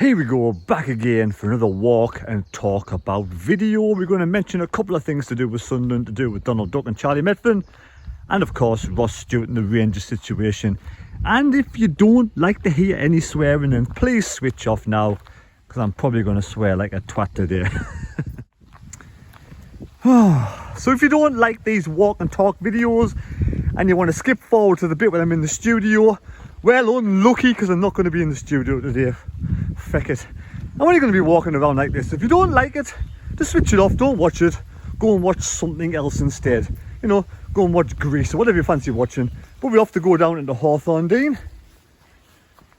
Here we go, back again for another walk and talk about video. We're going to mention a couple of things to do with Sunderland, to do with Donald Duck and Charlie Methven, and of course Ross Stewart and the Rangers situation. And if you don't like to hear any swearing, then please switch off now, because I'm probably going to swear like a twat today. So if you don't like these walk and talk videos and you want to skip forward to the bit where I'm in the studio, well, unlucky, because I'm not going to be in the studio today. Feck it. I'm only going to be walking around like this. If you don't like it, just switch it off, don't watch it. Go and watch something else instead. You know, go and watch Grease or whatever you fancy watching. But we have to go down into Hawthorn Dene.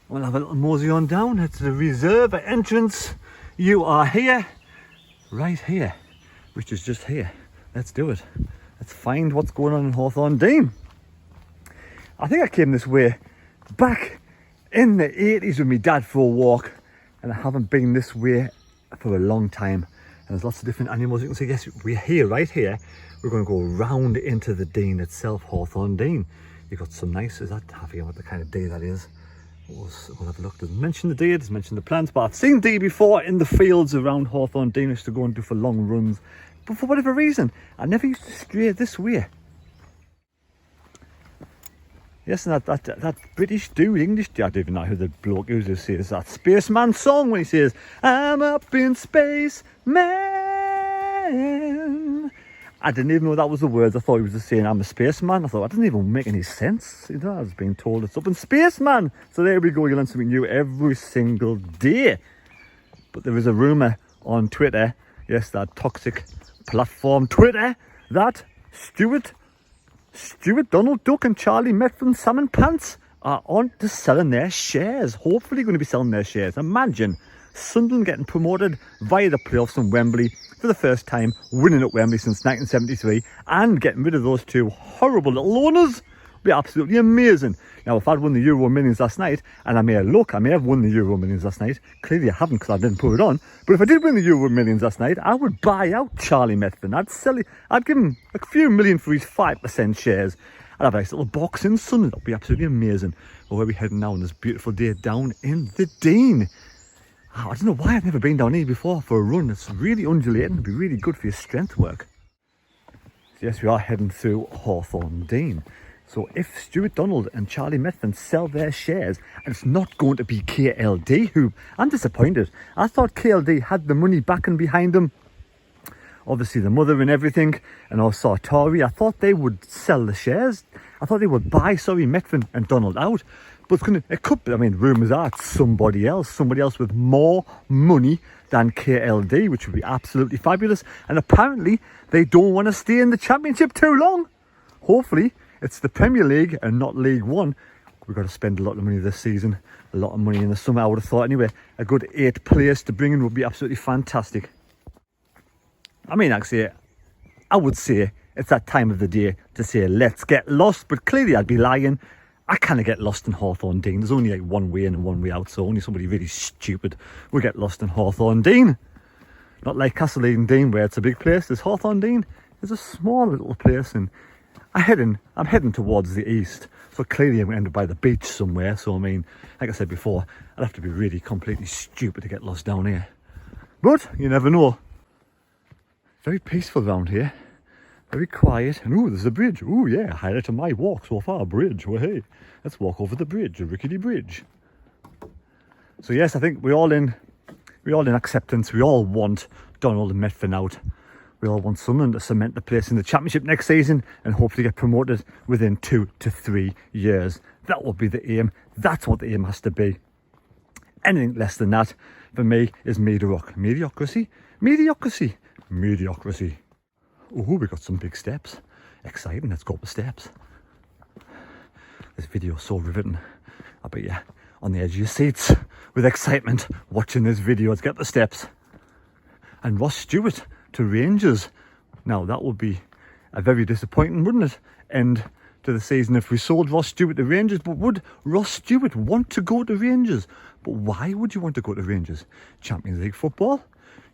We'll have a little mosey on down. It's the reserve entrance. You are here, right here, which is just here. Let's do it. Let's find what's going on in Hawthorn Dene. I think I came this way back in the 80s with my dad for a walk, and I haven't been this way for a long time. And there's lots of different animals. You can see, yes, we're here, right here. We're going to go round into the Dene itself, Hawthorn Dene. You've got some nice, is that, I forget what the kind of day that is. We'll have a look. Doesn't mention the day, it doesn't mention the plants, but I've seen deer before in the fields around Hawthorn Dene. I used to go and do for long runs. But for whatever reason, I never used to stray this way. Yes, and that British dude, English dude, I don't even know who the bloke is who says that Spaceman song when he says, I'm up in space, man. I didn't even know that was the words. I thought he was just saying, I'm a spaceman. I thought, that doesn't even make any sense. You know, I was being told it's up in space, man. So there we go, you learn something new every single day. But there is a rumour on Twitter, yes, that toxic platform Twitter, that Stewart, Donald Duck and Charlie Methven Salmon Pants are on to selling their shares. Hopefully going to be selling their shares. Imagine Sunderland getting promoted via the playoffs in Wembley for the first time, winning at Wembley since 1973, and getting rid of those two horrible little owners. Would be absolutely amazing. Now, if I'd won the Euro Millions last night, and I may have won the Euro Millions last night. Clearly I haven't, because I didn't put it on. But if I did win the Euro Millions last night, I would buy out Charlie Methven. I'd give him a few million for his 5% shares. I'd have a nice little box in Sunderland. That would be absolutely amazing. But where are we heading now on this beautiful day down in the Dene? Oh, I don't know why I've never been down here before for a run. It's really undulating. It'd be really good for your strength work. So yes, we are heading through Hawthorn Dene. So if Stewart Donald and Charlie Methven sell their shares, and it's not going to be KLD, who I'm disappointed. I thought KLD had the money backing behind them. Obviously the mother and everything, and also Tory. I thought they would sell the shares. I thought they would buy, Methven and Donald out. But it could be, I mean, rumours are it's somebody else with more money than KLD, which would be absolutely fabulous. And apparently they don't want to stay in the Championship too long. Hopefully it's the Premier League and not League One. We've got to spend a lot of money this season, a lot of money in the summer, I would have thought anyway. A good 8 players to bring in would be absolutely fantastic. I mean, actually, I would say it's that time of the day to say, let's get lost. But clearly I'd be lying. I kind get lost in Hawthorn Dene. There's only like one way in and one way out, so only somebody really stupid will get lost in Hawthorn Dene. Not like Castle Dene, where it's a big place. There's Hawthorn Dene. There's a small little place, and I'm heading towards the east, so clearly I'm going to end up by the beach somewhere. So I mean, like I said before, I'd have to be really completely stupid to get lost down here. But you never know. Very peaceful around here. Very quiet. And ooh, there's a bridge. Ooh, yeah, highlight of my walk so far. Bridge. Well, hey, let's walk over the bridge, a rickety bridge. So yes, I think we're all in acceptance. We all want Donald and Methven out. We all want Sunderland to cement the place in the Championship next season and hopefully get promoted within 2 to 3 years. That will be the aim. That's what the aim has to be. Anything less than that, for me, is mediocrity. Oh, we got some big steps. Exciting, let's go up the steps. This video is so riveting. I bet you on the edge of your seats with excitement watching this video. Let's get up the steps. And Ross Stewart to Rangers. Now that would be a very disappointing, wouldn't it, end to the season if we sold Ross Stewart to Rangers. But would Ross Stewart want to go to Rangers? But why would you want to go to Rangers? Champions League football?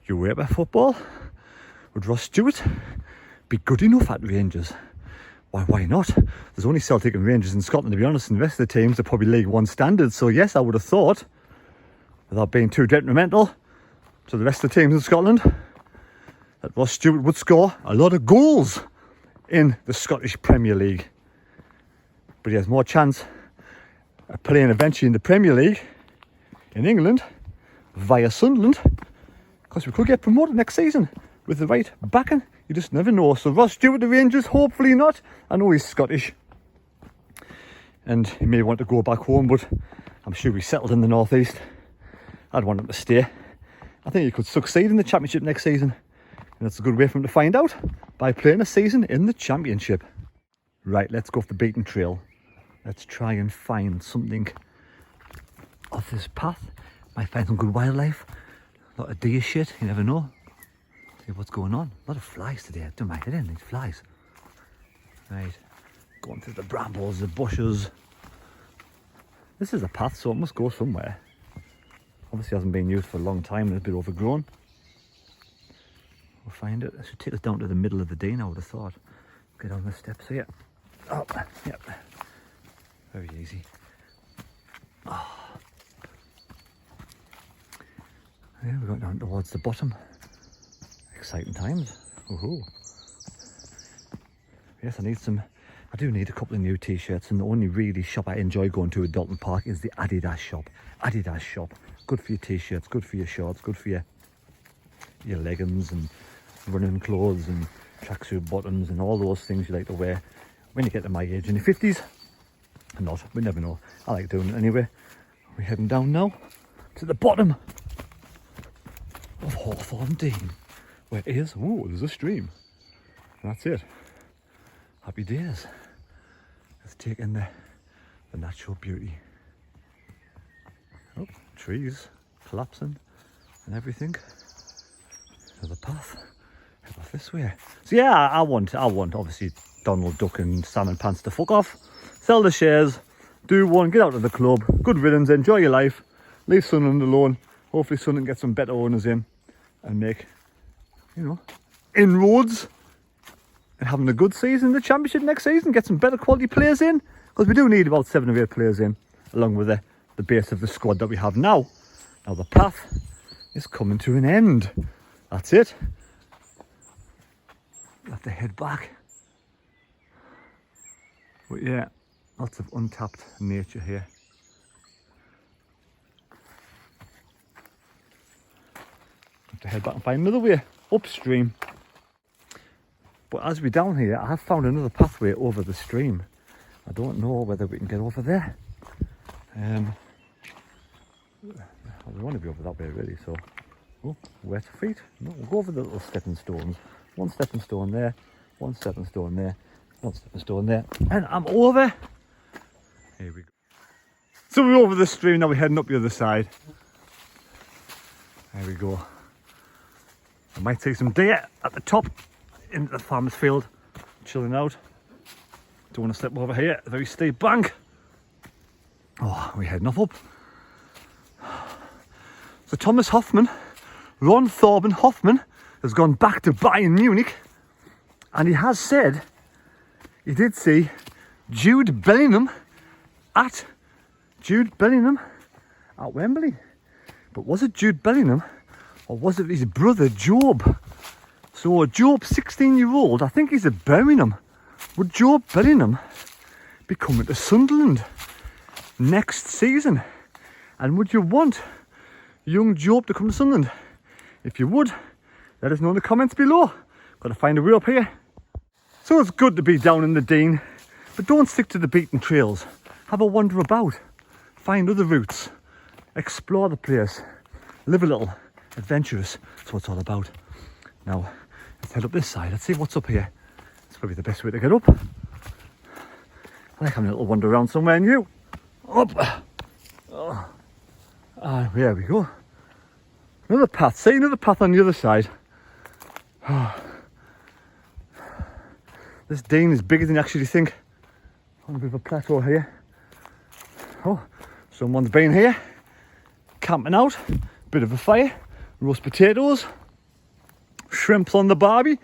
UEFA football? Would Ross Stewart be good enough at Rangers? Why not? There's only Celtic and Rangers in Scotland, to be honest, and the rest of the teams are probably League One standards. So yes, I would have thought without being too detrimental to the rest of the teams in Scotland, that Ross Stewart would score a lot of goals in the Scottish Premier League. But he has more chance of playing eventually in the Premier League in England via Sunderland, because we could get promoted next season with the right backing. You just never know. So Ross Stewart, the Rangers, hopefully not. I know he's Scottish and he may want to go back home, but I'm sure he's settled in the northeast. I'd want him to stay. I think he could succeed in the Championship next season, and that's a good way for him to find out, by playing a season in the Championship. Right, let's go off the beaten trail. Let's try and find something off this path. Might find some good wildlife. A lot of deer shit, you never know. See what's going on. A lot of flies today. I don't mind it in, these flies. Right, going through the brambles, the bushes. This is a path, so it must go somewhere. Obviously hasn't been used for a long time and it's a bit overgrown. We'll find it. It should take us down to the middle of the Dene, I would have thought. Get on the steps here. Oh, yep. Very easy. Oh. Yeah, we're going down towards the bottom. Exciting times. Woohoo. Yes, I do need a couple of new t-shirts, and the only really shop I enjoy going to at Dalton Park is the Adidas shop. Adidas shop. Good for your t-shirts, good for your shorts, good for your leggings and running clothes and tracksuit bottoms and all those things you like to wear when you get to my age in your 50s. Or not, we never know. I like doing it anyway. We're heading down now to the bottom of Hawthorn Dene, where it is. Ooh, there's a stream. And that's it. Happy days. Let's take in the natural beauty. Oh, trees collapsing and everything. There's a path. Head off this way. So yeah, I want obviously Donald Duck and Salmon Pants to fuck off. Sell the shares. Do one. Get out of the club. Good riddance. Enjoy your life. Leave Sunderland alone. Hopefully Sunderland get some better owners in and make, inroads and having a good season in the Championship next season. Get some better quality players in, because we do need about 7 or 8 players in, along with the base of the squad that we have now. Now the path is coming to an end. That's it. We have to head back. But yeah, lots of untapped nature here. Have to head back and find another way upstream. But as we're down here, I have found another pathway over the stream. I don't know whether we can get over there. We want to be over that way really, so wet feet. No, we'll go over the little stepping stones. One stepping stone there, one stepping stone there, one stepping stone there, and I'm over. Here we go. So we're over the stream, now we're heading up the other side. There we go. I might see some deer at the top into the farmer's field, chilling out. Don't want to step over here, a very steep bank. Oh, we're heading up. So Thomas Hoffmann, Ron Thorben Hoffmann, has gone back to Bayern Munich, and he has said he did see Jude Bellingham at Wembley. But was it Jude Bellingham or was it his brother Job? So Job, 16-year-old, I think he's at Birmingham. Would Job Bellingham be coming to Sunderland next season? And would you want young Job to come to Sunderland? If you would, let us know in the comments below. Got to find a way up here. So it's good to be down in the Dene, but don't stick to the beaten trails. Have a wander about, find other routes, explore the place, live a little, adventurous. That's what it's all about. Now, let's head up this side. Let's see what's up here. It's probably the best way to get up. I like having a little wander around somewhere new. Up. There we go. Another path. See, another path on the other side. This Dene is bigger than you actually think. On a bit of a plateau here. Oh, someone's been here, camping out, bit of a fire, roast potatoes, shrimps on the barbie.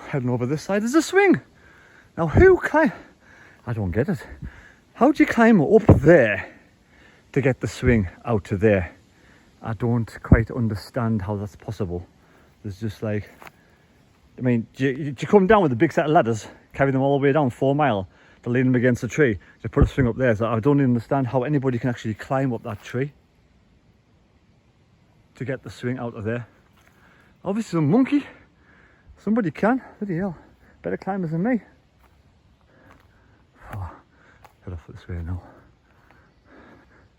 Heading over this side, there's a swing. Now I don't get it. How do you climb up there to get the swing out to there? I don't quite understand how that's possible. There's just like, I mean, do you come down with a big set of ladders, carry them all the way down 4 mile to lean them against a tree, to put a swing up there? So I don't understand how anybody can actually climb up that tree to get the swing out of there. Obviously some monkey, somebody can, bloody hell, better climbers than me. Oh, head off this way now.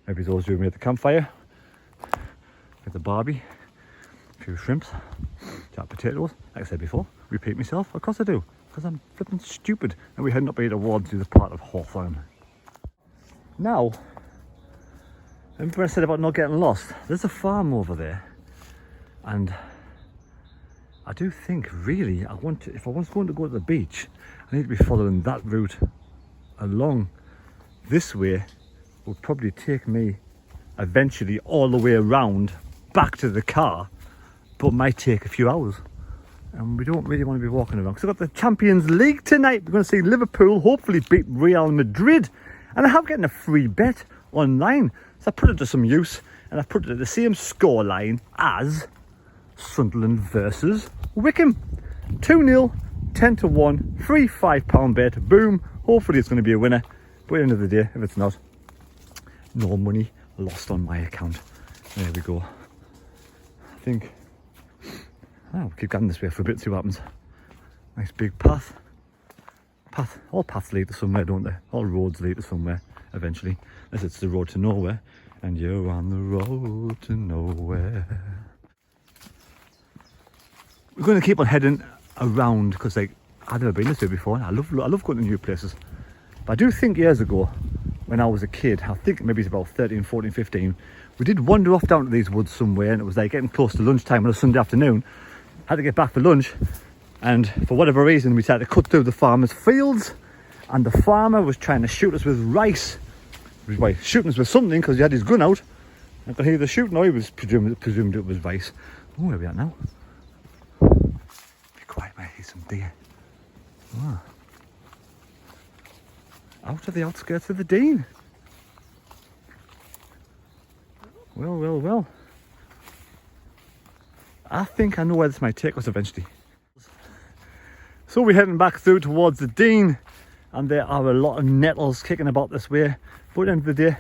Maybe those doing me at the campfire, with the barbie, a few shrimps, jack potatoes. Like I said before, repeat myself, of course I do, because I'm flipping stupid. And we're heading up here towards the part of Hawthorn. Now, remember I said about not getting lost? There's a farm over there, and I do think really if I was going to go to the beach, I need to be following that route along. This way would probably take me eventually all the way around back to the car, but might take a few hours. And we don't really want to be walking around. So we've got the Champions League tonight. We're going to see Liverpool hopefully beat Real Madrid. And I have gotten a free bet online. So I put it to some use, and I put it at the same scoreline as Sunderland versus Wickham. 2-0, 10-1, free £5 bet. Boom. Hopefully it's going to be a winner. But at the end of the day, if it's not, no money lost on my account. There we go. I think we'll keep going this way for a bit, see what happens. Nice big path. All paths lead to somewhere, don't they? All roads lead to somewhere eventually. Unless it's the road to nowhere. And you're on the road to nowhere. We're going to keep on heading around because, like, I've never been this way before. I love going to new places. But I do think years ago, when I was a kid, I think maybe it's about 13, 14, 15, we did wander off down to these woods somewhere, and it was like getting close to lunchtime on a Sunday afternoon. Had to get back for lunch, and for whatever reason we tried to cut through the farmer's fields, and the farmer was trying to shoot us with rice. He was shooting us with something because he had his gun out. I could hear the shooting. He was presumed it was rice. Oh, where are we at now? Be quiet, mate. Here's some deer. Ah. Out of the outskirts of the Dene. Well. I think I know where this might take us eventually. So we're heading back through towards the Dene, and there are a lot of nettles kicking about this way. But at the end of the day,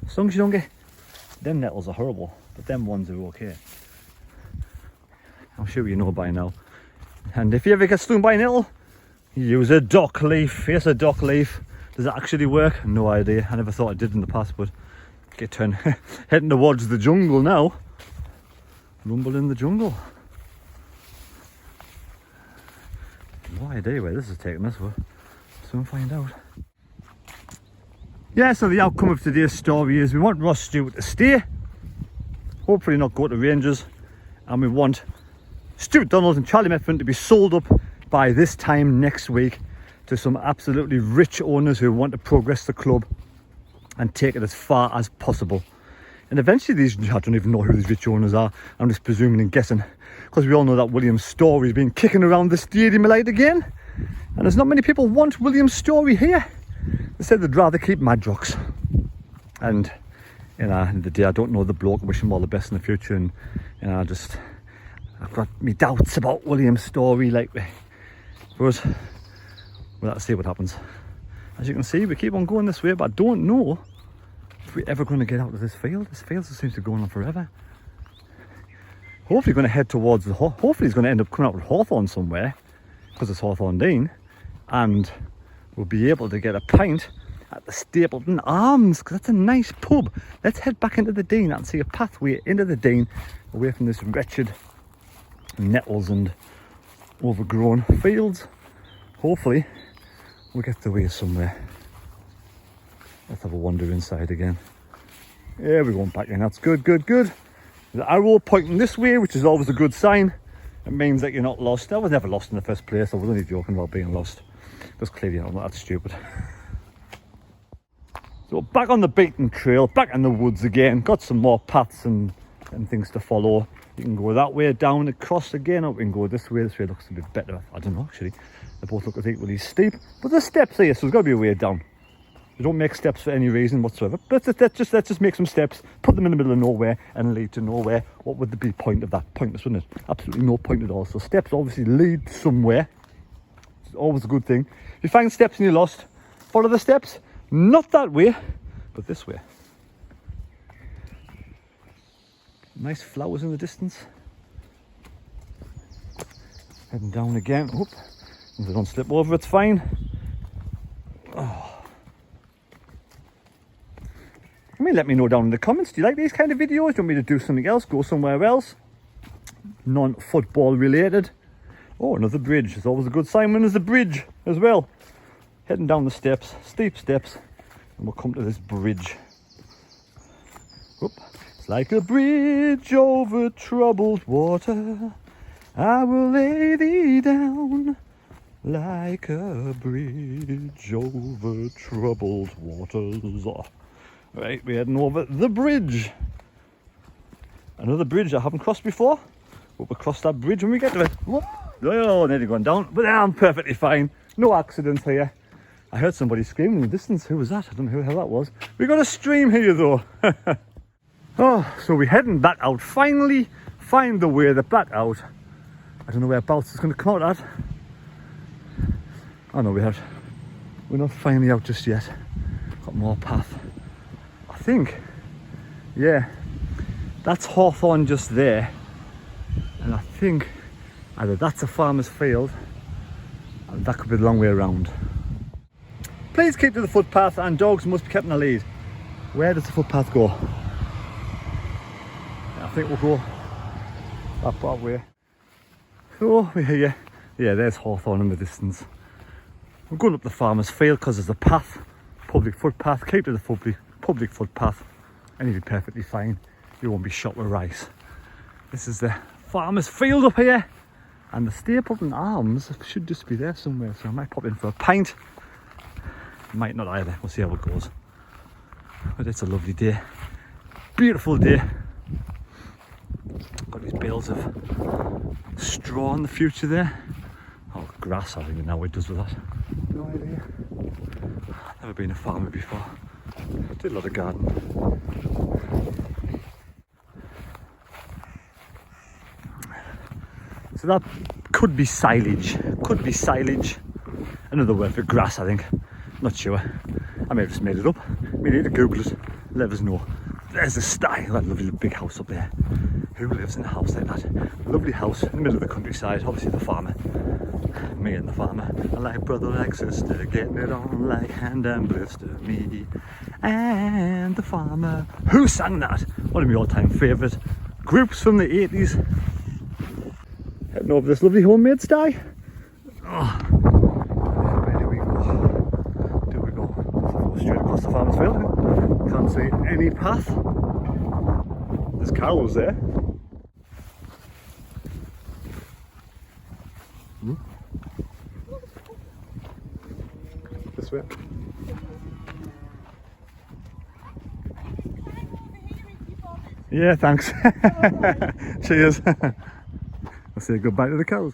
as long as you don't get... Them nettles are horrible, but them ones are okay. I'm sure you know by now. And if you ever get stung by a nettle, use a dock leaf. Yes, a dock leaf. Does it actually work? No idea. I never thought it did in the past, but heading towards the jungle now. Rumble in the jungle. No idea where this is taking us. We'll soon find out. Yeah, so the outcome of today's story is we want Ross Stewart to stay, hopefully not go to Rangers, and we want Stuart Donald and Charlie Methven to be sold up by this time next week to some absolutely rich owners who want to progress the club and take it as far as possible. And eventually I don't even know who these rich owners are, I'm just presuming and guessing, because we all know that William Storey's been kicking around the stadium light again, and there's not many people want William Storey here. They said they'd rather keep Madrox. And at the end of the day, I don't know the bloke. I wish him all the best in the future, and I've got me doubts about William Storey, like, but we'll have to see what happens. As you can see, we keep on going this way, but I don't know if we're ever going to get out of this field. This field just seems to be going on forever. Hopefully going to head towards hopefully he's going to end up coming out with Hawthorn somewhere, because it's Hawthorn Dene, and we'll be able to get a pint at the Stapleton Arms, because that's a nice pub. Let's head back into the Dene and see a pathway into the Dene, away from this wretched nettles and overgrown fields. Hopefully we'll get the way somewhere. Let's have a wander inside again. Yeah, we're going back in. That's good. The arrow pointing this way, which is always a good sign. It means that you're not lost. I was never lost in the first place. I was only joking about being lost. Because clearly I'm not that stupid. So back on the beaten trail, back in the woods again. Got some more paths and things to follow. You can go that way, down, across again, or we can go this way. This way looks a bit better. I don't know, actually. They both look as equally steep. But there's steps here, so there's got to be a way down. They don't make steps for any reason whatsoever. But let's just make some steps, put them in the middle of nowhere and lead to nowhere. What would the point of that? Pointless, wouldn't it? Absolutely no point at all. So steps obviously lead somewhere. It's always a good thing. If you find steps and you're lost, follow the steps. Not that way, but this way. Nice flowers in the distance. Heading down again. Oop. If they don't slip over, it's fine. Oh. Let me know down in the comments. Do you like these kind of videos? Do you want me to do something else? Go somewhere else? Non-football related. Oh, another bridge. It's always a good sign when there's a bridge as well. Heading down the steps, steep steps, and we'll come to this bridge. Oop. It's like a bridge over troubled water. I will lay thee down like a bridge over troubled waters. Right, we're heading over the bridge. Another bridge I haven't crossed before. But we'll cross that bridge when we get to it. Whoop. Oh, nearly gone down. But I'm perfectly fine. No accidents here. I heard somebody screaming in the distance. Who was that? I don't know who the hell that was. We got a stream here though. Oh, so we're heading back out. Finally find the way back out. I don't know whereabouts it's going to come out at. Oh no, we're not finally out just yet. Got more path. I think, yeah, that's Hawthorn just there, and I think either that's a farmer's field and that could be the long way around. Please keep to the footpath and dogs must be kept in the lead. Where does the footpath go? I think we'll go that way. So we're here. Yeah, there's Hawthorn in the distance. We're going up the farmer's field because there's a path, public footpath. Keep to the public footpath and you'll be perfectly fine. You won't be shot with rice. This is the farmer's field up here, and the Stapleton Arms should just be there somewhere, so I might pop in for a pint. Might not either, we'll see how it goes. But it's a lovely day, beautiful day. Got these bales of straw in the future there. Oh, grass, I don't even know what it does with that. No idea. Never been a farmer before. Did a lot of gardening. So that could be silage. Could be silage. Another word for grass, I think. Not sure. I may have just made it up. We need to Google it. Let us know. There's the style. That lovely big house up there. Who lives in a house like that? Lovely house in the middle of the countryside. Obviously the farmer. Me and the farmer. I like brother, like sister. Getting it on like hand and blister. Me and the farmer. Who sang that? One of my all-time favourite groups from the 80s. Heading over this lovely homemade sty. Oh. Where do we go? Do we go straight across the farmer's field? Can't see any path. There's cows there. This way. Yeah, thanks. Cheers. I'll say goodbye to the cows.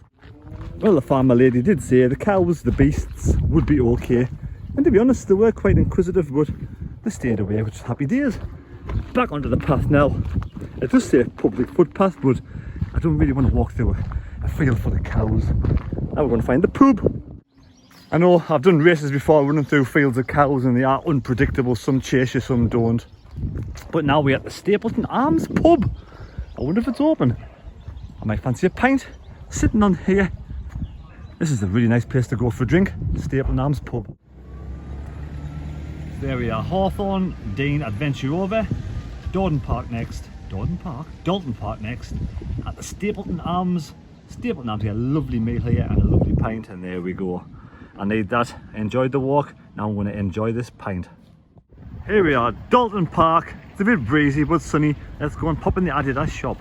Well, the farmer lady did say the cows, the beasts, would be okay. And to be honest, they were quite inquisitive, but they stayed away, which is happy days. Back onto the path now. It does say public footpath, but I don't really want to walk through a field full of cows. Now we're going to find the pub. I know I've done races before running through fields of cows and they are unpredictable. Some chase you, some don't. But now we're at the Stapleton Arms pub. I wonder if it's open. I might fancy a pint sitting on here. This is a really nice place to go for a drink. Stapleton Arms pub. There we are, Hawthorn Dene Adventure over. Dalton Park next. Dalton Park next. At the Stapleton Arms. Stapleton Arms, a lovely meal here and a lovely pint, and there we go. I need that. Enjoyed the walk. Now I'm going to enjoy this pint. Here we are, Dalton Park. It's a bit breezy but sunny. Let's go and pop in the Adidas shop.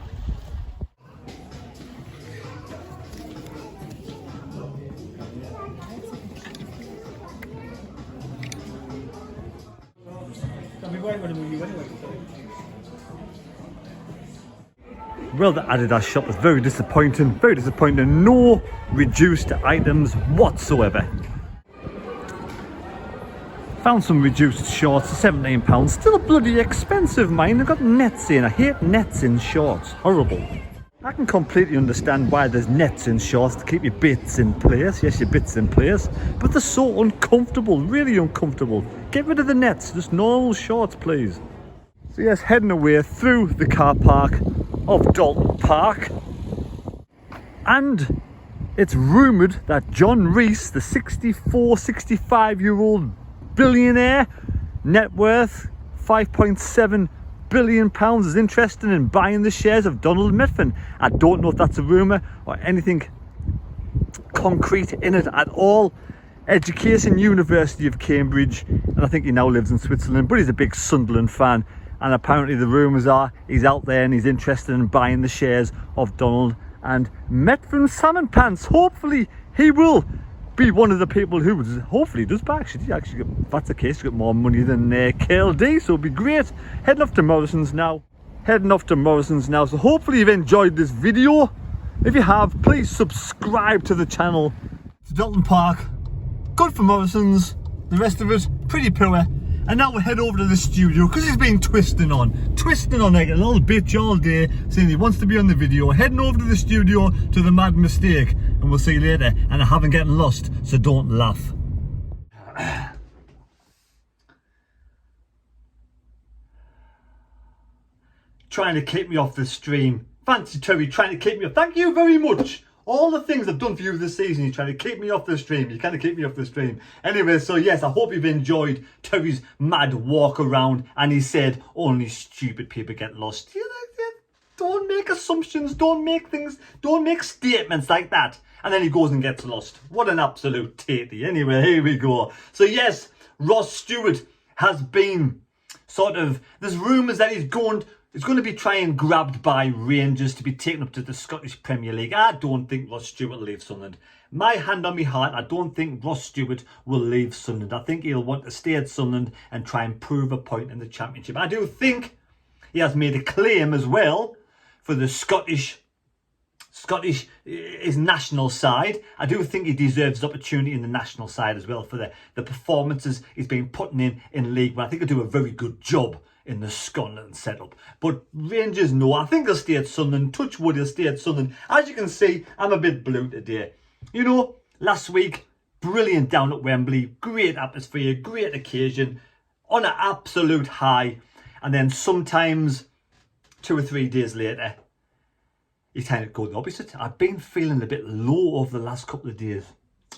Well, the Adidas shop was very disappointing. Very disappointing. No reduced items whatsoever. Found some reduced shorts for £17. Still bloody expensive, mine. They've got nets in. I hate nets in shorts. Horrible. I can completely understand why there's nets in shorts to keep your bits in place. Yes, your bits in place. But they're so uncomfortable. Really uncomfortable. Get rid of the nets. Just normal shorts, please. So yes, heading away through the car park of Dalton Park. And it's rumoured that John Rees, the 65-year-old billionaire, net worth £5.7 billion, is interested in buying the shares of Donald Methven. I don't know if that's a rumour or anything concrete in it at all. Education, University of Cambridge, and I think he now lives in Switzerland, but he's a big Sunderland fan, and apparently the rumours are he's out there and he's interested in buying the shares of Donald and Methven Salmon Pants. Hopefully he will be one of the people who hopefully does buy. Actually, if that's the case, you got more money than KLD, so it'll be great. Heading off to Morrison's now. So hopefully you've enjoyed this video. If you have, please subscribe to the channel. It's Dalton Park, good for Morrison's. The rest of it, pretty poor. And now we'll head over to the studio because he's been twisting on like a little bitch all day, saying he wants to be on the video. Heading over to the studio to the Mad Mistake, and we'll see you later. And I haven't gotten lost, so don't laugh. Trying to keep me off the stream. Fancy Terry trying to keep me off. Thank you very much. All the things I've done for you this season, you're trying to keep me off the stream. You kind of keep me off the stream. Anyway, so yes, I hope you've enjoyed Terry's mad walk around. And he said, only stupid people get lost. Don't make assumptions. Don't make statements like that. And then he goes and gets lost. What an absolute tatey. Anyway, here we go. So yes, Ross Stewart has been there's rumours that he's going to be trying grabbed by Rangers to be taken up to the Scottish Premier League. I don't think Ross Stewart will leave Sunderland. My hand on my heart, I don't think Ross Stewart will leave Sunderland. I think he'll want to stay at Sunderland and try and prove a point in the Championship. I do think he has made a claim as well for the his national side. I do think he deserves opportunity in the national side as well for the performances he's been putting in League One. I think he'll do a very good job in the Scotland setup. But Rangers, no, I think they'll stay at Sunderland. Touch wood, he'll stay at Sunderland. As you can see, I'm a bit blue today. You know, last week, brilliant down at Wembley. Great atmosphere, great occasion. On an absolute high. And then sometimes 2 or 3 days later, you kind of go the opposite. I've been feeling a bit low over the last couple of days.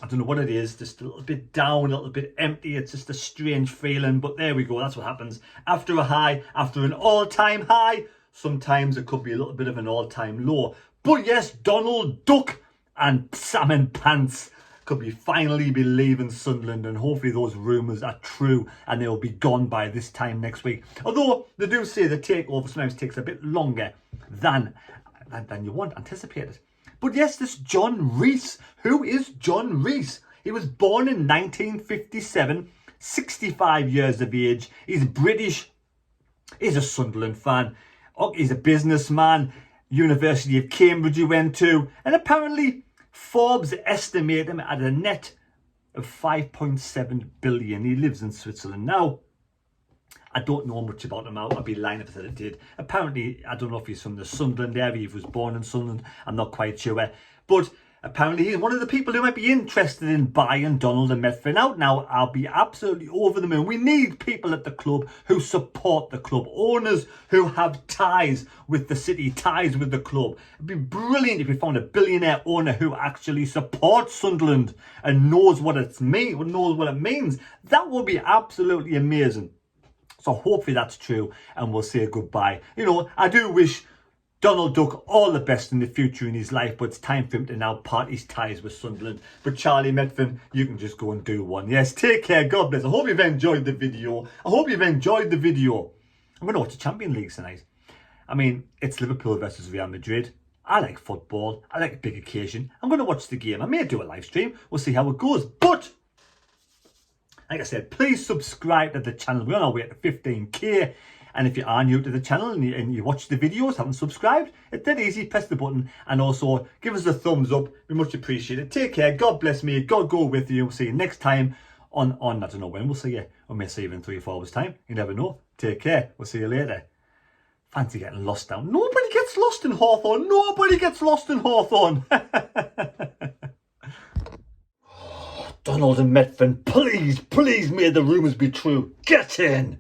I don't know what it is, just a little bit down, a little bit empty. It's just a strange feeling, but there we go. That's what happens. After a high, after an all-time high, sometimes it could be a little bit of an all-time low. But yes, Donald Duck and Salmon Pants could finally be leaving Sunderland, and hopefully those rumours are true and they'll be gone by this time next week. Although they do say the takeover sometimes takes a bit longer than you anticipated. But yes, this John Rees. Who is John Rees? He was born in 1957, 65 years of age. He's British. He's a Sunderland fan. He's a businessman. University of Cambridge he went to. And apparently Forbes estimate him at a net of 5.7 billion. He lives in Switzerland. Now, I don't know much about him. I'd be lying if I said I did. Apparently, I don't know if he's from the Sunderland area. If he was born in Sunderland, I'm not quite sure. But apparently, he's one of the people who might be interested in buying Donald and Methven out. Now, I'll be absolutely over the moon. We need people at the club who support the club. Owners who have ties with the city, ties with the club. It'd be brilliant if we found a billionaire owner who actually supports Sunderland and knows what it means. That would be absolutely amazing. So hopefully that's true and we'll say goodbye. You know, I do wish Donald Duck all the best in the future in his life, but it's time for him to now part his ties with Sunderland. But Charlie Methven, you can just go and do one. Yes, take care. God bless. I hope you've enjoyed the video. I'm going to watch the Champions League tonight. I mean, it's Liverpool versus Real Madrid. I like football. I like a big occasion. I'm going to watch the game. I may do a live stream. We'll see how it goes. But like I said, please subscribe to the channel. We're on our way to 15k. And if you are new to the channel and you watch the videos, haven't subscribed, it's dead easy. Press the button and also give us a thumbs up. We much appreciate it. Take care. God bless me. God go with you. See you next time on I don't know when we'll see you. We may see you in 3 or 4 hours' time. You never know. Take care. We'll see you later. Fancy getting lost down. Nobody gets lost in Hawthorn. Nobody gets lost in Hawthorn. Donald and Methven, please, please may the rumours be true. Get in.